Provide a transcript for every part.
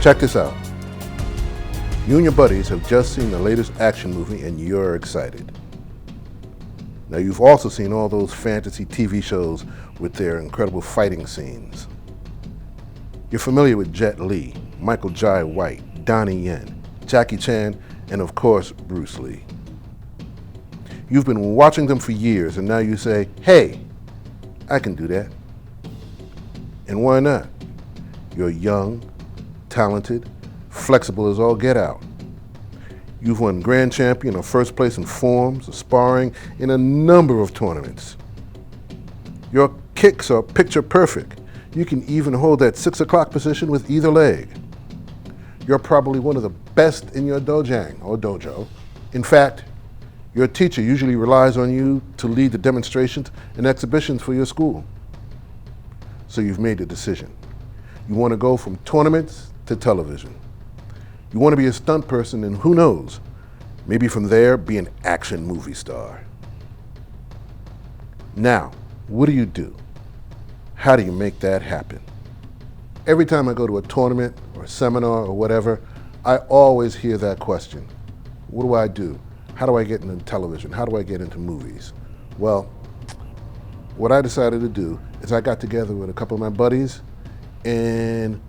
Check this out. You and your buddies have just seen the latest action movie and you're excited. Now you've also seen all those fantasy TV shows with their incredible fighting scenes. You're familiar with Jet Li, Michael Jai White, Donnie Yen, Jackie Chan, and of course, Bruce Lee. You've been watching them for years and now you say, hey, I can do that. And why not? You're young, talented, flexible as all get out. You've won grand champion or first place in forms, or sparring in a number of tournaments. Your kicks are picture perfect. You can even hold that 6 o'clock position with either leg. You're probably one of the best in your dojang or dojo. In fact, your teacher usually relies on you to lead the demonstrations and exhibitions for your school. So you've made a decision. You want to go from tournaments to television. You want to be a stunt person and who knows, maybe from there be an action movie star. Now, what do? How do you make that happen? Every time I go to a tournament or a seminar or whatever, I always hear that question. What do? How do I get into television? How do I get into movies? Well, what I decided to do is I got together with a couple of my buddies and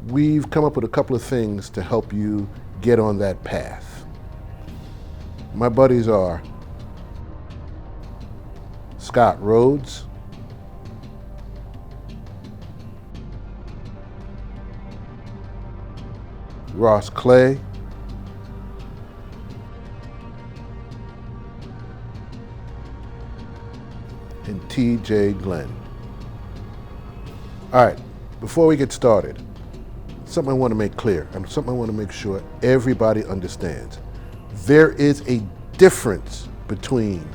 we've come up with a couple of things to help you get on that path. My buddies are Scott Rhodes, Ross Clay, and TJ Glenn. All right, before we get started, something I want to make clear, and something I want to make sure everybody understands. There is a difference between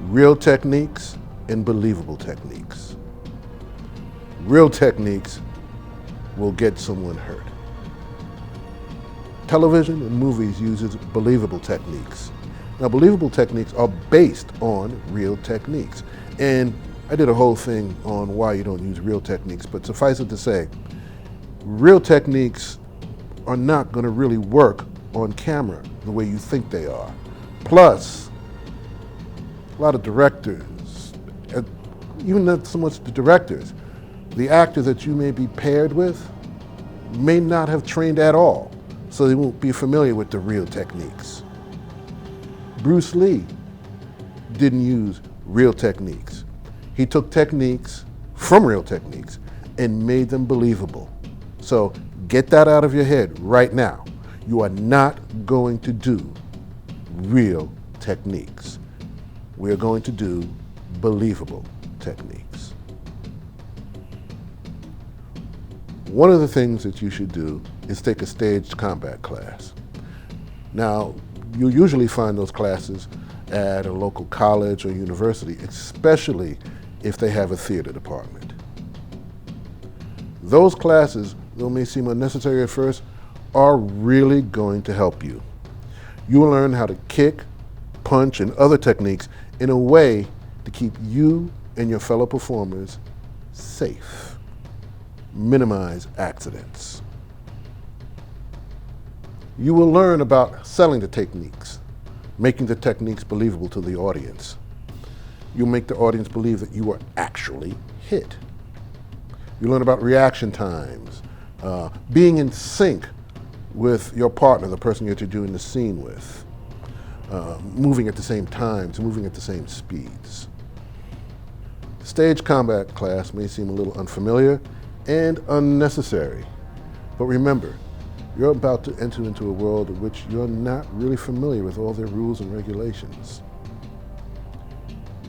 real techniques and believable techniques. Real techniques will get someone hurt. Television and movies uses believable techniques. Now, believable techniques are based on real techniques. And I did a whole thing on why you don't use real techniques, but suffice it to say, real techniques are not going to really work on camera the way you think they are. Plus, a lot of directors, even not so much the directors, the actor that you may be paired with may not have trained at all, so they won't be familiar with the real techniques. Bruce Lee didn't use real techniques. He took techniques from real techniques and made them believable. So get that out of your head right now. You are not going to do real techniques. We're going to do believable techniques. One of the things that you should do is take a staged combat class. Now, you usually find those classes at a local college or university, especially if they have a theater department. Those classes, though may seem unnecessary at first, are really going to help you. You will learn how to kick, punch, and other techniques in a way to keep you and your fellow performers safe. Minimize accidents. You will learn about selling the techniques, making the techniques believable to the audience. You'll make the audience believe that you are actually hit. You learn about reaction times, being in sync with your partner, the person that you're doing the scene with, moving at the same times, moving at the same speeds. The stage combat class may seem a little unfamiliar and unnecessary, but remember, you're about to enter into a world in which you're not really familiar with all their rules and regulations.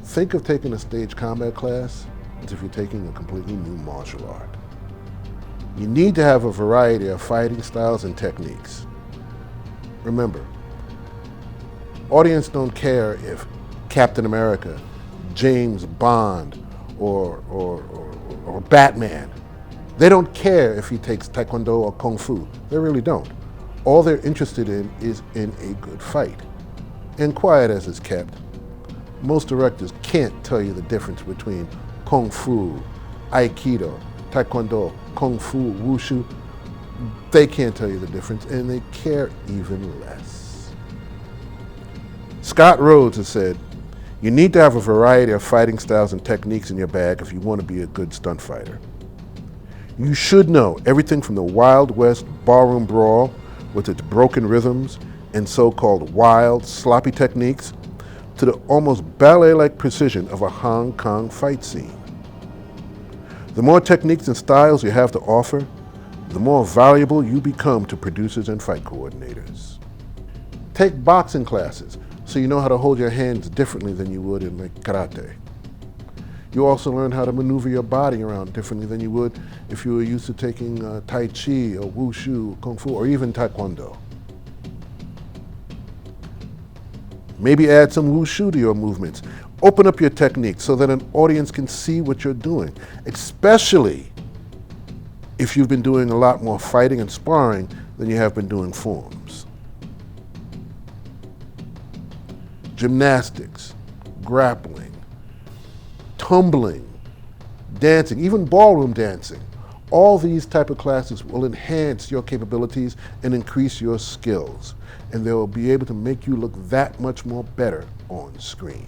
Think of taking a stage combat class as if you're taking a completely new martial art. You need to have a variety of fighting styles and techniques. Remember, audience don't care if Captain America, James Bond, or Batman. They don't care if he takes Taekwondo or Kung Fu. They really don't. All they're interested in is in a good fight. And quiet as it's kept, most directors can't tell you the difference between Kung Fu, Aikido, Taekwondo, Kung Fu, Wushu, They can't tell you the difference, and they care even less. Scott Rhodes has said, you need to have a variety of fighting styles and techniques in your bag if you want to be a good stunt fighter. You should know everything from the Wild West ballroom brawl with its broken rhythms and so-called wild, sloppy techniques to the almost ballet-like precision of a Hong Kong fight scene. The more techniques and styles you have to offer, the more valuable you become to producers and fight coordinators. Take boxing classes so you know how to hold your hands differently than you would in like karate. You also learn how to maneuver your body around differently than you would if you were used to taking Tai Chi or Wushu, Kung Fu, or even Taekwondo. Maybe add some Wushu to your movements. Open up your technique so that an audience can see what you're doing, especially if you've been doing a lot more fighting and sparring than you have been doing forms. Gymnastics, grappling, tumbling, dancing, even ballroom dancing. All these type of classes will enhance your capabilities and increase your skills, and they will be able to make you look that much more better on screen.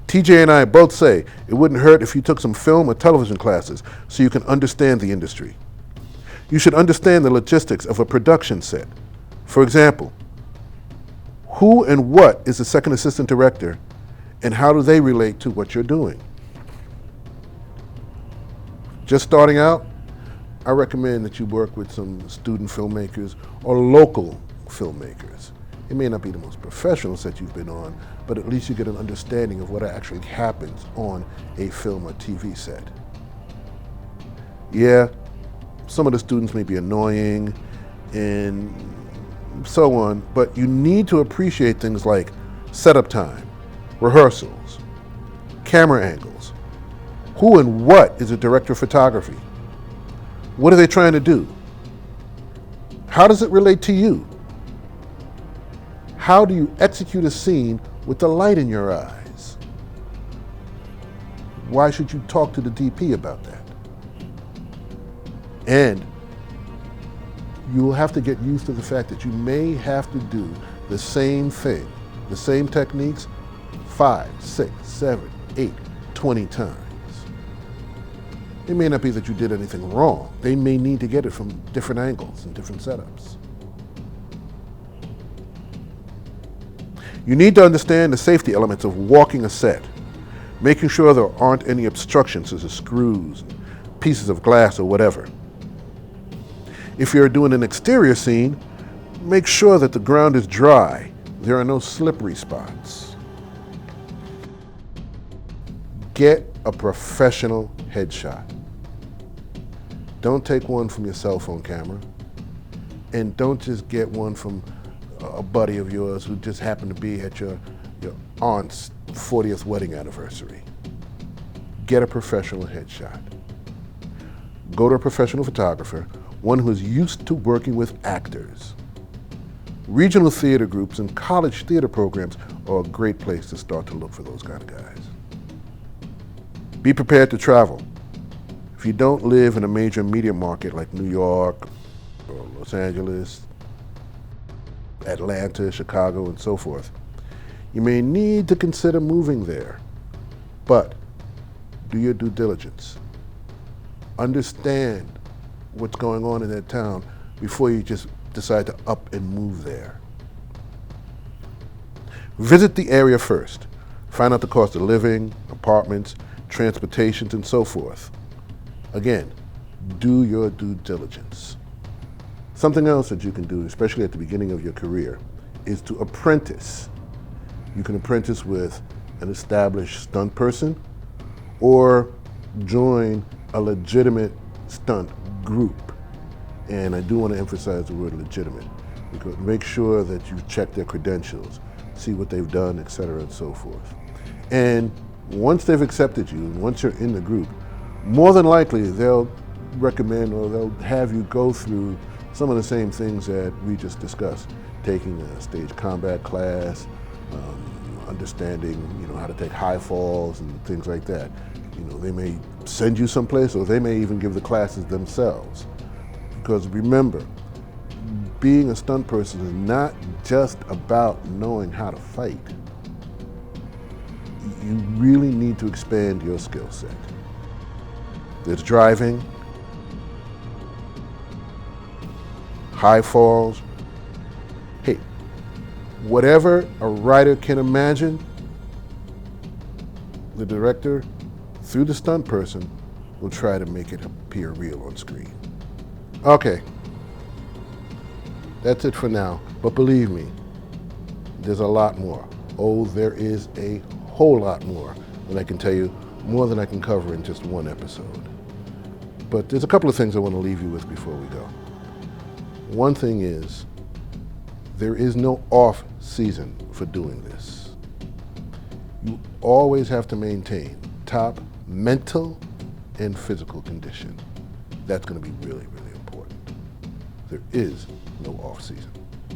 TJ and I both say it wouldn't hurt if you took some film or television classes so you can understand the industry. You should understand the logistics of a production set. For example, who and what is the second assistant director, and how do they relate to what you're doing? Just starting out, I recommend that you work with some student filmmakers or local filmmakers. It may not be the most professional set you've been on, but at least you get an understanding of what actually happens on a film or TV set. Yeah, some of the students may be annoying and so on, but you need to appreciate things like setup time, rehearsals, camera angles. Who and what is a director of photography? What are they trying to do? How does it relate to you? How do you execute a scene with the light in your eyes? Why should you talk to the DP about that? And you will have to get used to the fact that you may have to do the same thing, the same techniques, 5, 6, 7, 8, 20 times. It may not be that you did anything wrong. They may need to get it from different angles and different setups. You need to understand the safety elements of walking a set, making sure there aren't any obstructions such as screws, pieces of glass, or whatever. If you're doing an exterior scene, make sure that the ground is dry. There are no slippery spots. Get a professional headshot. Don't take one from your cell phone camera, and don't just get one from a buddy of yours who just happened to be at your aunt's 40th wedding anniversary. Get a professional headshot. Go to a professional photographer, one who is used to working with actors. Regional theater groups and college theater programs are a great place to start to look for those kind of guys. Be prepared to travel. If you don't live in a major media market like New York or Los Angeles, Atlanta, Chicago, and so forth, you may need to consider moving there. But do your due diligence. Understand what's going on in that town before you just decide to up and move there. Visit the area first. Find out the cost of living, apartments, transportations, and so forth. Again, do your due diligence. Something else that you can do, especially at the beginning of your career, is to apprentice. You can apprentice with an established stunt person or join a legitimate stunt group. And I do want to emphasize the word legitimate, because make sure that you check their credentials, see what they've done, et cetera, and so forth. And once they've accepted you, and once you're in the group, more than likely they'll recommend or they'll have you go through some of the same things that we just discussed, taking a stage combat class, understanding how to take high falls and things like that. They may send you someplace, or they may even give the classes themselves. Because remember, being a stunt person is not just about knowing how to fight. You really need to expand your skill set. There's driving, high falls. Hey, whatever a writer can imagine, the director, through the stunt person, will try to make it appear real on screen. Okay, that's it for now, but believe me, there's a lot more. Oh, there is a whole lot more that I can tell you, more than I can cover in just one episode. But there's a couple of things I want to leave you with before we go. One thing is, there is no off season for doing this. You always have to maintain top mental and physical condition. That's going to be really, really important. There is no off season.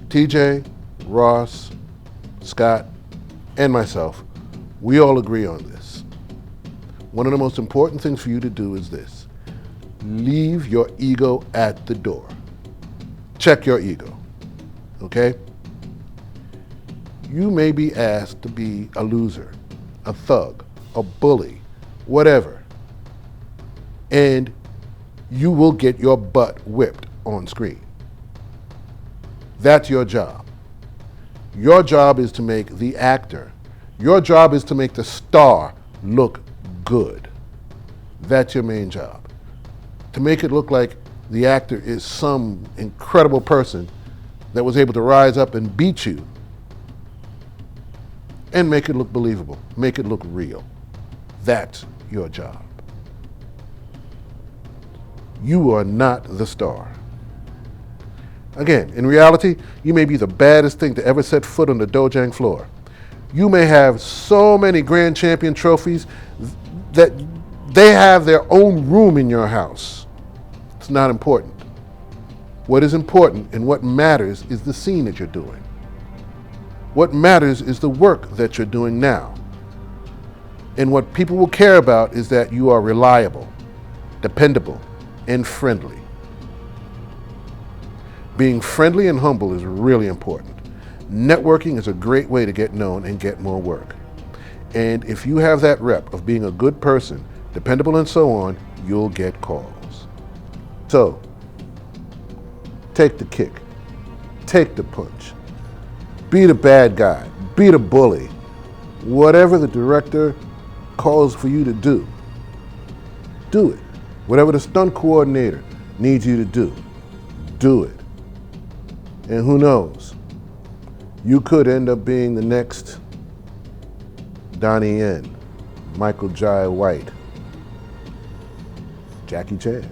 TJ, Ross, Scott, and myself, we all agree on this. One of the most important things for you to do is this: leave your ego at the door. Check your ego, okay? You may be asked to be a loser, a thug, a bully, whatever, and you will get your butt whipped on screen. That's your job. Your job is to make the actor, your job is to make the star look good. That's your main job. To make it look like the actor is some incredible person that was able to rise up and beat you, and make it look believable, make it look real. That's your job. You are not the star. Again, in reality, you may be the baddest thing to ever set foot on the Dojang floor. You may have so many grand champion trophies that they have their own room in your house. It's not important. What is important and what matters is the scene that you're doing. What matters is the work that you're doing now. And what people will care about is that you are reliable, dependable, and friendly. Being friendly and humble is really important. Networking is a great way to get known and get more work. And if you have that rep of being a good person, dependable and so on, you'll get calls. So, take the kick, take the punch, be the bad guy, be the bully. Whatever the director calls for you to do it. Whatever the stunt coordinator needs you to do it. And who knows, you could end up being the next Donnie Yen, Michael Jai White, Jackie Chan.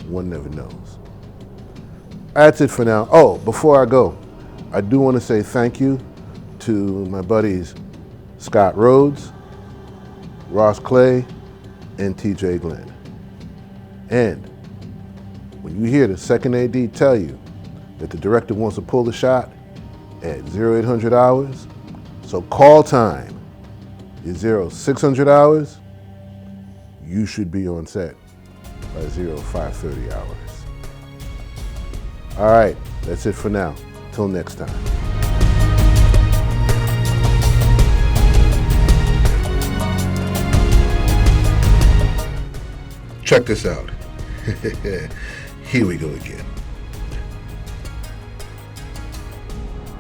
One never knows. That's it for now. Oh, before I go, I do want to say thank you to my buddies Scott Rhodes, Ross Clay, and TJ Glenn. And when you hear the second AD tell you that the director wants to pull the shot at 0800 hours, so call time is 0600 hours, you should be on set by 0530 hours. All right, that's it for now. Till next time. Check this out. Here we go again.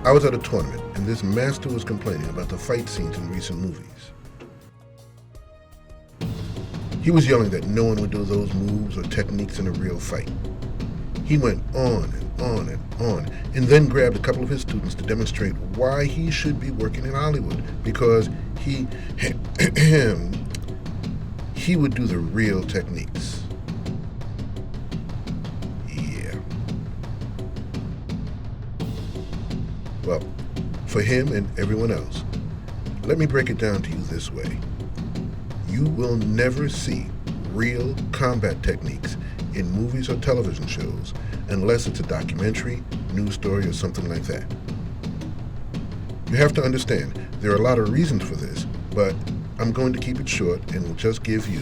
I was at a tournament, and this master was complaining about the fight scenes in recent movies. He was yelling that no one would do those moves or techniques in a real fight. He went on and on and on, and then grabbed a couple of his students to demonstrate why he should be working in Hollywood, because he would do the real techniques. Yeah. Well, for him and everyone else, let me break it down to you this way. You will never see real combat techniques in movies or television shows unless it's a documentary, news story, or something like that. You have to understand, there are a lot of reasons for this, but I'm going to keep it short and will just give you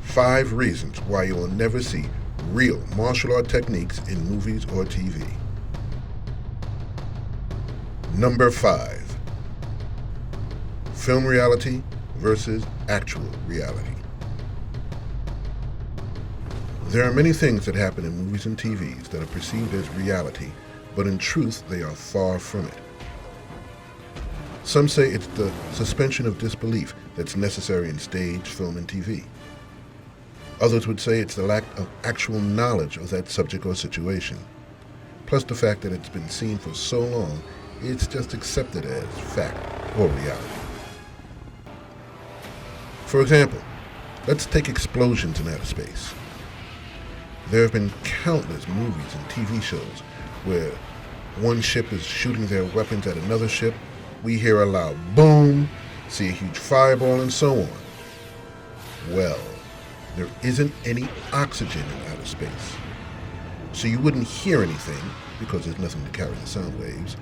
5 reasons why you will never see real martial art techniques in movies or TV. Number 5. Film reality versus actual reality. There are many things that happen in movies and TVs that are perceived as reality, but in truth they are far from it. Some say it's the suspension of disbelief that's necessary in stage, film, and TV. Others would say it's the lack of actual knowledge of that subject or situation, plus the fact that it's been seen for so long, it's just accepted as fact or reality. For example, let's take explosions in outer space. There have been countless movies and TV shows where one ship is shooting their weapons at another ship, we hear a loud boom, see a huge fireball, and so on. Well, there isn't any oxygen in outer space, so you wouldn't hear anything because there's nothing to carry the sound waves,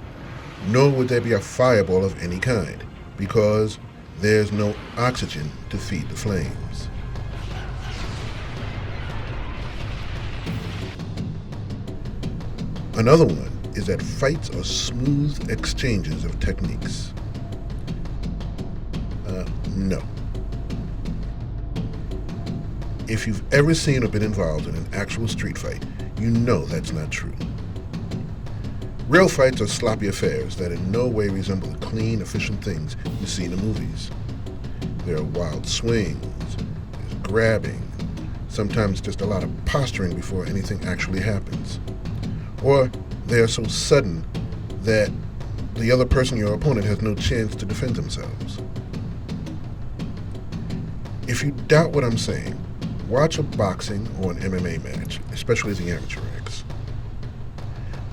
nor would there be a fireball of any kind because there's no oxygen to feed the flames. Another one is that fights are smooth exchanges of techniques. No. If you've ever seen or been involved in an actual street fight, you know that's not true. Real fights are sloppy affairs that in no way resemble the clean, efficient things you see in the movies. There are wild swings, there's grabbing, sometimes just a lot of posturing before anything actually happens. Or they are so sudden that the other person, your opponent, has no chance to defend themselves. If you doubt what I'm saying, watch a boxing or an MMA match, especially the amateur acts.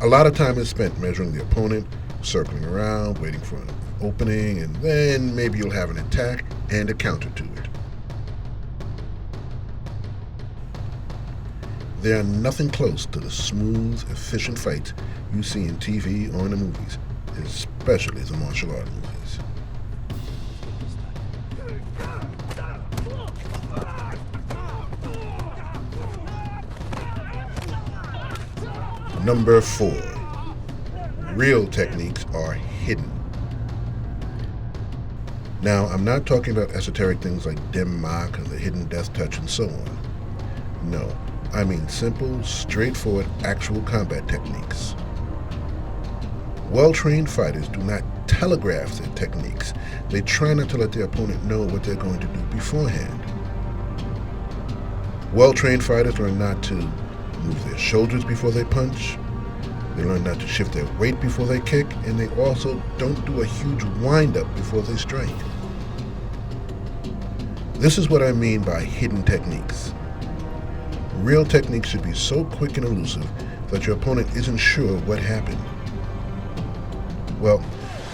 A lot of time is spent measuring the opponent, circling around, waiting for an opening, and then maybe you'll have an attack and a counter to it. They are nothing close to the smooth, efficient fights you see in TV or in the movies, especially the martial art movies. Number 4. Real techniques are hidden. Now, I'm not talking about esoteric things like dim mak and the hidden death touch and so on. No, I mean simple, straightforward, actual combat techniques. Well-trained fighters do not telegraph their techniques. They try not to let their opponent know what they're going to do beforehand. Well-trained fighters learn not to move their shoulders before they punch. They learn not to shift their weight before they kick, and they also don't do a huge wind-up before they strike. This is what I mean by hidden techniques. Real techniques should be so quick and elusive that your opponent isn't sure what happened. Well,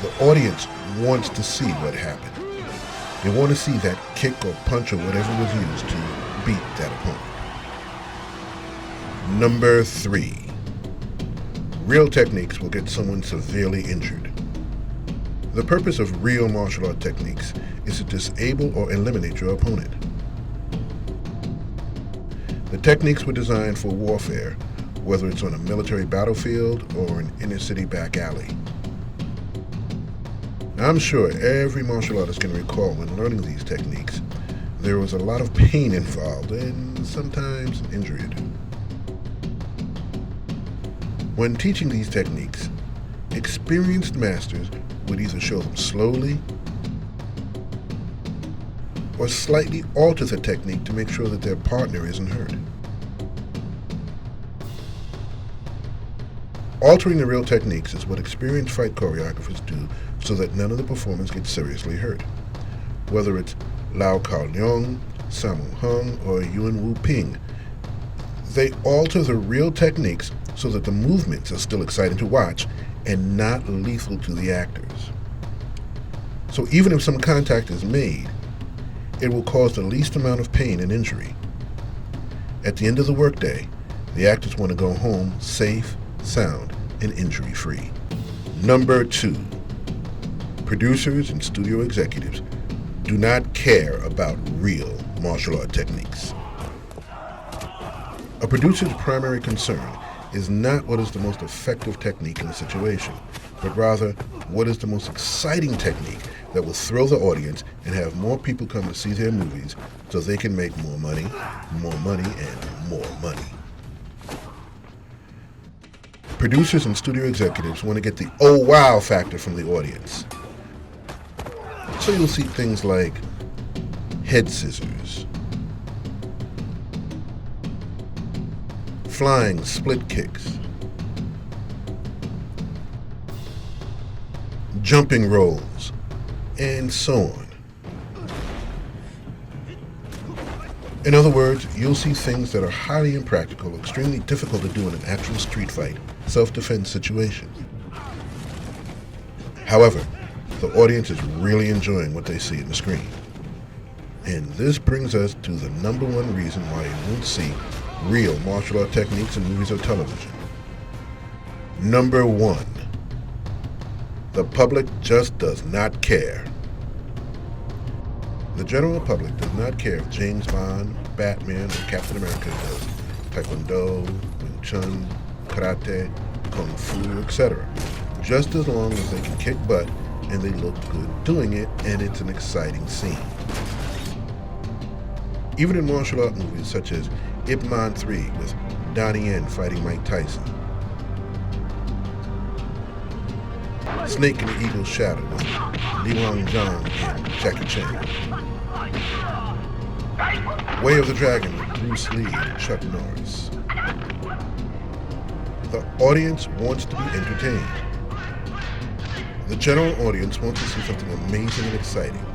the audience wants to see what happened. They want to see that kick or punch or whatever was used to beat that opponent. Number 3. Real techniques will get someone severely injured. The purpose of real martial art techniques is to disable or eliminate your opponent. The techniques were designed for warfare, whether it's on a military battlefield or an inner-city back alley. Now, I'm sure every martial artist can recall when learning these techniques, there was a lot of pain involved and sometimes an injury or two. When teaching these techniques, experienced masters would either show them slowly or slightly alter the technique to make sure that their partner isn't hurt. Altering the real techniques is what experienced fight choreographers do so that none of the performers get seriously hurt. Whether it's Lau Kao Leong, Sammo Hung, or Yuen Wu Ping, they alter the real techniques so that the movements are still exciting to watch and not lethal to the actors. So even if some contact is made, it will cause the least amount of pain and injury. At the end of the workday, the actors want to go home safe, sound, and injury-free. Number 2. Producers and studio executives do not care about real martial art techniques. A producer's primary concern is not what is the most effective technique in a situation, but rather what is the most exciting technique that will thrill the audience and have more people come to see their movies so they can make more money, and more money. Producers and studio executives want to get the oh wow factor from the audience. So you'll see things like head scissors, flying split kicks, jumping rolls, and so on. In other words, you'll see things that are highly impractical, extremely difficult to do in an actual street fight, self-defense situation. However, the audience is really enjoying what they see on the screen. And this brings us to the number one reason why you won't see real martial art techniques in movies or television. Number one, the public just does not care. The general public does not care if James Bond, Batman, or Captain America does Taekwondo, Wing Chun, Karate, Kung Fu, etc. Just as long as they can kick butt and they look good doing it and it's an exciting scene. Even in martial art movies such as Ip Man 3 with Donnie Yen fighting Mike Tyson, Snake and the Eagle's Shadow with Dojang and Jackie Chan, Way of the Dragon with Bruce Lee and Chuck Norris. The audience wants to be entertained. The general audience wants to see something amazing and exciting.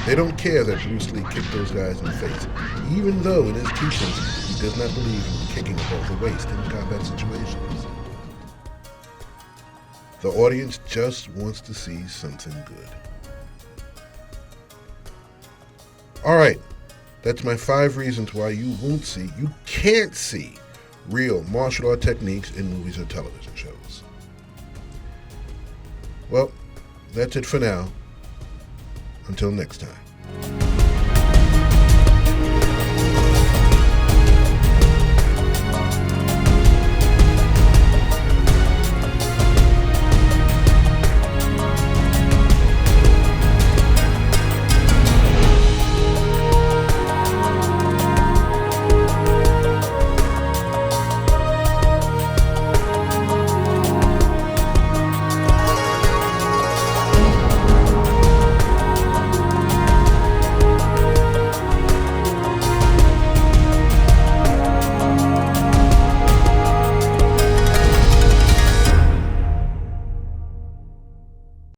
They don't care that Bruce Lee kicked those guys in the face, even though in his teachings he does not believe in kicking above the waist in combat situations. The audience just wants to see something good. All right, that's my 5 reasons why you can't see real martial art techniques in movies or television shows. Well, that's it for now. Until next time.